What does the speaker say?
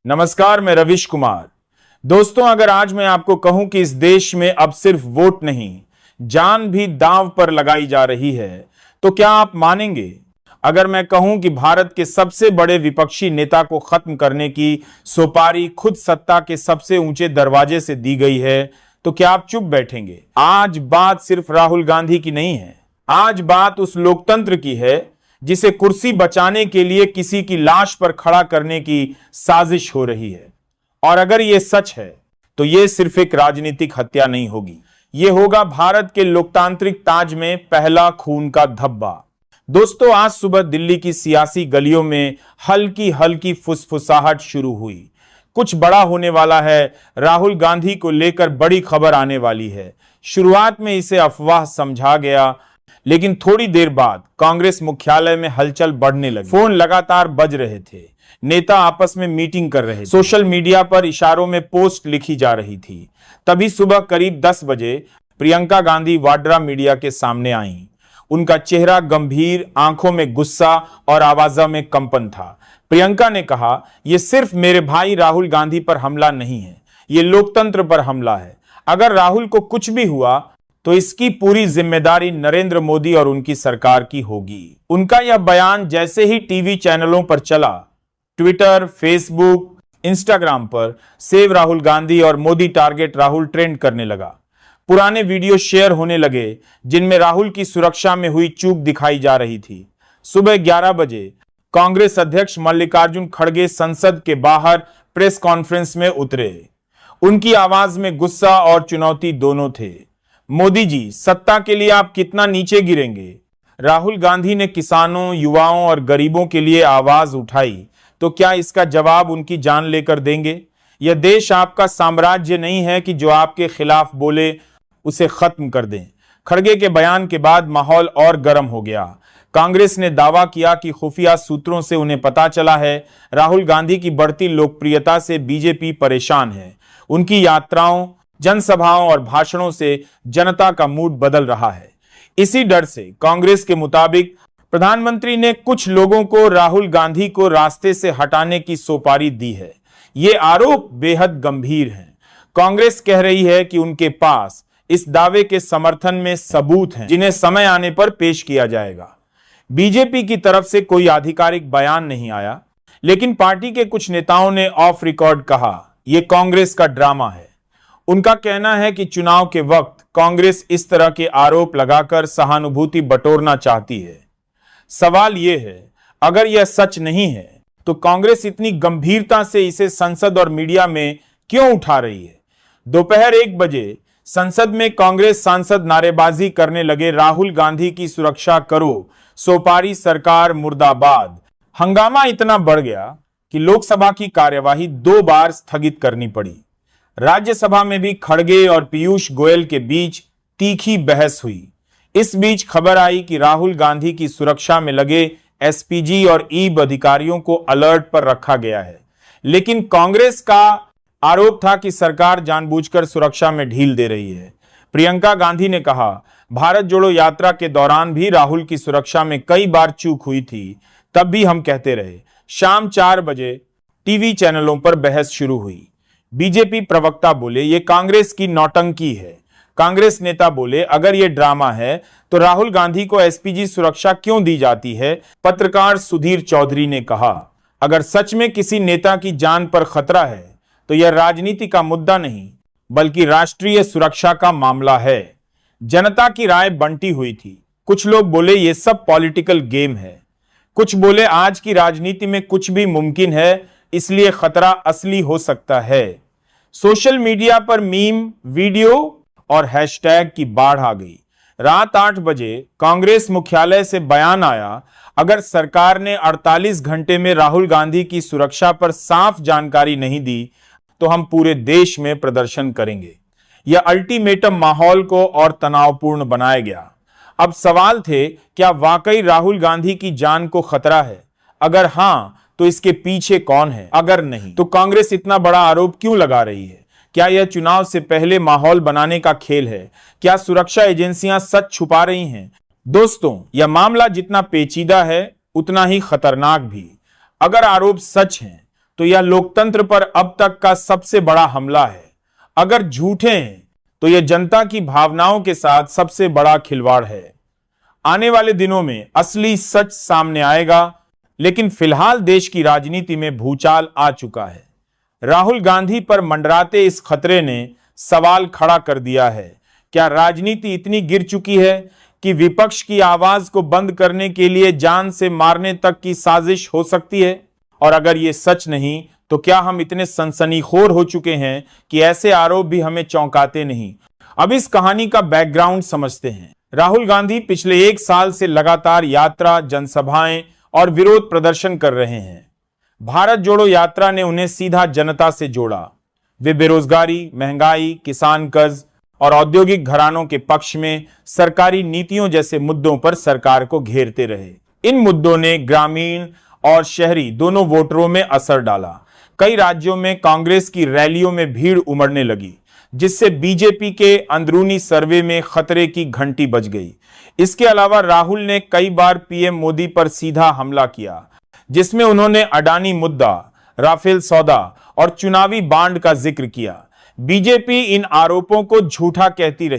नमस्कार, मैं रविश कुमार। दोस्तों, अगर आज मैं आपको कहूं कि इस देश में अब सिर्फ वोट नहीं, जान भी दांव पर लगाई जा रही है, तो क्या आप मानेंगे? अगर मैं कहूं कि भारत के सबसे बड़े विपक्षी नेता को खत्म करने की सुपारी खुद सत्ता के सबसे ऊंचे दरवाजे से दी गई है, तो क्या आप चुप बैठेंगे? आज बात सिर्फ राहुल गांधी की नहीं है। आज बात उस लोकतंत्र की है जिसे कुर्सी बचाने के लिए किसी की लाश पर खड़ा करने की साजिश हो रही है। और अगर यह सच है तो यह सिर्फ एक राजनीतिक हत्या नहीं होगी, यह होगा भारत के लोकतांत्रिक ताज में पहला खून का धब्बा। दोस्तों, आज सुबह दिल्ली की सियासी गलियों में हल्की हल्की फुसफुसाहट शुरू हुई। कुछ बड़ा होने वाला है, राहुल गांधी को लेकर बड़ी खबर आने वाली है। शुरुआत में इसे अफवाह समझा गया, लेकिन थोड़ी देर बाद कांग्रेस मुख्यालय में हलचल बढ़ने लगी। फोन लगातार बज रहे थे, नेता आपस में मीटिंग कर रहे थे, सोशल मीडिया पर इशारों में पोस्ट लिखी जा रही थी। तभी सुबह करीब 10 बजे प्रियंका गांधी वाड्रा मीडिया के सामने आईं। उनका चेहरा गंभीर, आंखों में गुस्सा और आवाज़ में कंपन था। प्रियंका ने कहा, यह सिर्फ मेरे भाई राहुल गांधी पर हमला नहीं है, यह लोकतंत्र पर हमला है। अगर राहुल को कुछ भी हुआ तो इसकी पूरी जिम्मेदारी नरेंद्र मोदी और उनकी सरकार की होगी। उनका यह बयान जैसे ही टीवी चैनलों पर चला, ट्विटर, फेसबुक, इंस्टाग्राम पर सेव राहुल गांधी और मोदी टारगेट राहुल ट्रेंड करने लगा। पुराने वीडियो शेयर होने लगे जिनमें राहुल की सुरक्षा में हुई चूक दिखाई जा रही थी। सुबह 11 बजे कांग्रेस अध्यक्ष मल्लिकार्जुन खड़गे संसद के बाहर प्रेस कॉन्फ्रेंस में उतरे। उनकी आवाज में गुस्सा और चुनौती दोनों थे। मोदी जी, सत्ता के लिए आप कितना नीचे गिरेंगे? राहुल गांधी ने किसानों, युवाओं और गरीबों के लिए आवाज उठाई, तो क्या इसका जवाब उनकी जान लेकर देंगे? यह देश आपका साम्राज्य नहीं है कि जो आपके खिलाफ बोले उसे खत्म कर दें। खड़गे के बयान के बाद माहौल और गर्म हो गया। कांग्रेस ने दावा किया कि खुफिया सूत्रों से उन्हें पता चला है राहुल गांधी की बढ़ती लोकप्रियता से बीजेपी परेशान है। उनकी यात्राओं, जनसभाओं और भाषणों से जनता का मूड बदल रहा है। इसी डर से कांग्रेस के मुताबिक प्रधानमंत्री ने कुछ लोगों को राहुल गांधी को रास्ते से हटाने की सुपारी दी है। ये आरोप बेहद गंभीर हैं। कांग्रेस कह रही है कि उनके पास इस दावे के समर्थन में सबूत हैं, जिन्हें समय आने पर पेश किया जाएगा। बीजेपी की तरफ से कोई आधिकारिक बयान नहीं आया, लेकिन पार्टी के कुछ नेताओं ने ऑफ रिकॉर्ड कहा, यह कांग्रेस का ड्रामा है। उनका कहना है कि चुनाव के वक्त कांग्रेस इस तरह के आरोप लगाकर सहानुभूति बटोरना चाहती है। सवाल यह है, अगर यह सच नहीं है तो कांग्रेस इतनी गंभीरता से इसे संसद और मीडिया में क्यों उठा रही है? दोपहर 1 बजे संसद में कांग्रेस सांसद नारेबाजी करने लगे, राहुल गांधी की सुरक्षा करो, सोपारी सरकार मुर्दाबाद। हंगामा इतना बढ़ गया कि लोकसभा की कार्यवाही 2 बार स्थगित करनी पड़ी। राज्यसभा में भी खड़गे और पीयूष गोयल के बीच तीखी बहस हुई। इस बीच खबर आई कि राहुल गांधी की सुरक्षा में लगे एसपीजी और ईब अधिकारियों को अलर्ट पर रखा गया है। लेकिन कांग्रेस का आरोप था कि सरकार जानबूझकर सुरक्षा में ढील दे रही है। प्रियंका गांधी ने कहा, भारत जोड़ो यात्रा के दौरान भी राहुल की सुरक्षा में कई बार चूक हुई थी, तब भी हम कहते रहे। शाम 4 बजे टीवी चैनलों पर बहस शुरू हुई। बीजेपी प्रवक्ता बोले, ये कांग्रेस की नौटंकी है। कांग्रेस नेता बोले, अगर ये ड्रामा है तो राहुल गांधी को एसपीजी सुरक्षा क्यों दी जाती है? पत्रकार सुधीर चौधरी ने कहा, अगर सच में किसी नेता की जान पर खतरा है तो यह राजनीति का मुद्दा नहीं बल्कि राष्ट्रीय सुरक्षा का मामला है। जनता की राय बंटी हुई थी। कुछ लोग बोले ये सब पॉलिटिकल गेम है, कुछ बोले आज की राजनीति में कुछ भी मुमकिन है, इसलिए खतरा असली हो सकता है। सोशल मीडिया पर मीम, वीडियो और हैशटैग की बाढ़ आ गई। रात 8 बजे कांग्रेस मुख्यालय से बयान आया, अगर सरकार ने 48 घंटे में राहुल गांधी की सुरक्षा पर साफ जानकारी नहीं दी तो हम पूरे देश में प्रदर्शन करेंगे। यह अल्टीमेटम माहौल को और तनावपूर्ण बनाया गया। अब सवाल थे, क्या वाकई राहुल गांधी की जान को खतरा है? अगर हां, तो इसके पीछे कौन है? अगर नहीं, तो कांग्रेस इतना बड़ा आरोप क्यों लगा रही है? क्या यह चुनाव से पहले माहौल बनाने का खेल है? क्या सुरक्षा एजेंसियां सच छुपा रही हैं? दोस्तों, यह मामला जितना पेचीदा है उतना ही खतरनाक भी। अगर आरोप सच हैं तो यह लोकतंत्र पर अब तक का सबसे बड़ा हमला है। अगर झूठे हैं तो यह जनता की भावनाओं के साथ सबसे बड़ा खिलवाड़ है। आने वाले दिनों में असली सच सामने आएगा, लेकिन फिलहाल देश की राजनीति में भूचाल आ चुका है। राहुल गांधी पर मंडराते इस खतरे ने सवाल खड़ा कर दिया है, क्या राजनीति इतनी गिर चुकी है कि विपक्ष की आवाज को बंद करने के लिए जान से मारने तक की साजिश हो सकती है? और अगर ये सच नहीं तो क्या हम इतने सनसनीखोर हो चुके हैं कि ऐसे आरोप भी हमें चौंकाते नहीं? अब इस कहानी का बैकग्राउंड समझते हैं। राहुल गांधी पिछले 1 साल से लगातार यात्रा, जनसभाएं और विरोध प्रदर्शन कर रहे हैं। भारत जोड़ो यात्रा ने उन्हें सीधा जनता से जोड़ा। वे बेरोजगारी, महंगाई, किसान कर्ज और औद्योगिक घरानों के पक्ष में सरकारी नीतियों जैसे मुद्दों पर सरकार को घेरते रहे। इन मुद्दों ने ग्रामीण और शहरी दोनों वोटरों में असर डाला। कई राज्यों में कांग्रेस की रैलियों में भीड़ उमड़ने लगी, जिससे बीजेपी के अंदरूनी सर्वे में खतरे की घंटी बज गई। इसके अलावा राहुल ने कई बार पीएम मोदी पर सीधा हमला किया, जिसमें उन्होंने अडानी मुद्दा, राफेल सौदा और चुनावी बांड का जिक्र किया। बीजेपी इन आरोपों को झूठा कहती रही।